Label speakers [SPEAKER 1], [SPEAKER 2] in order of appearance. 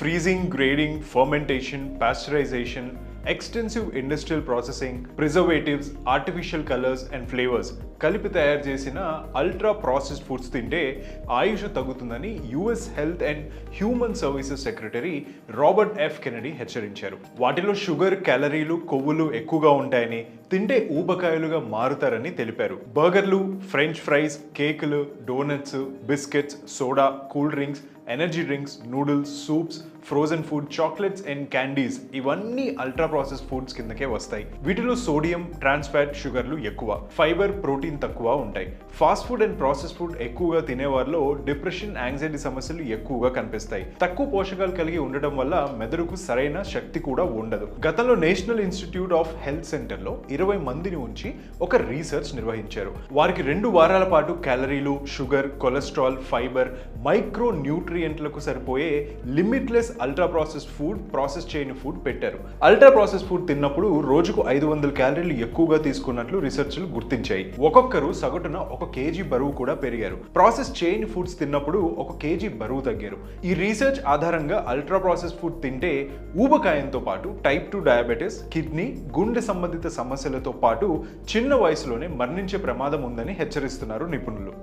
[SPEAKER 1] freezing, grading, fermentation, pasteurization, extensive industrial processing, preservatives, artificial colors and flavors కలిపి తయారు చేసిన ultra processed foods తింటే ఆయుష్ తగ్గుతుందని US health and human services secretary Robert F Kennedy హెచ్చరించారు. వాటిలో sugar, క్యాలరీలు, కొవ్వులు ఎక్కువగా ఉంటాయని, తింటే ఊబకాయలుగా మారుతారని తెలిపారు. బర్గర్లు, ఫ్రెంచ్ ఫ్రైస్, కేకులు, donuts, biscuits, soda, cool drinks, energy drinks, noodles, soups, frozen food, chocolates and candies ఇవన్నీ అల్ట్రా ప్రాసెస్ ఫుడ్స్ కిందకే వస్తాయి. వీటిలో సోడియం, ట్రాన్స్ ఫ్యాట్, షుగర్లు ఎక్కువ, ఫైబర్, ప్రోటీన్ తక్కువ ఉంటాయి. Fast food and process food ఎక్కువగా తినేవారిలో డిప్రెషన్, యాంగ్జైటీ సమస్యలు ఎక్కువగా కనిపిస్తాయి. తక్కువ పోషకాలు కలిగి ఉండటం వల్ల మెదడుకు సరైన శక్తి కూడా ఉండదు. గతంలో నేషనల్ ఇన్స్టిట్యూట్ ఆఫ్ హెల్త్ సెంటర్లో 20 మందిని ఉంచి ఒక రీసెర్చ్ నిర్వహించారు. వారికి 2 వారాల పాటు క్యాలరీలు, షుగర్, కొలెస్ట్రాల్, ఫైబర్, మైక్రో న్యూట్రియంట్లకు సరిపోయే limitless ultra process food, process చేయని ఫుడ్ పెట్టారు. అల్ట్రా ప్రాసెస్ ఫుడ్ తిన్నప్పుడు రోజుకు 500 క్యాలరీలు ఎక్కువగా తీసుకున్నట్లు రీసెర్చ్లు గుర్తించాయి. ఒక్కొక్కరు సగటున 1 కేజీ బరువు కూడా పెరిగారు. ప్రాసెస్ చేయని ఫుడ్స్ తిన్నప్పుడు 1 కేజీ బరువు తగ్గారు. ఈ రీసెర్చ్ ఆధారంగా అల్ట్రా ప్రాసెస్ ఫుడ్ తింటే ఊబకాయంతో పాటు టైప్ 2 డయాబెటీస్, కిడ్నీ, గుండె సంబంధిత సమస్యలతో పాటు చిన్న వయసులోనే మరణించే ప్రమాదం ఉందని హెచ్చరిస్తున్నారు నిపుణులు.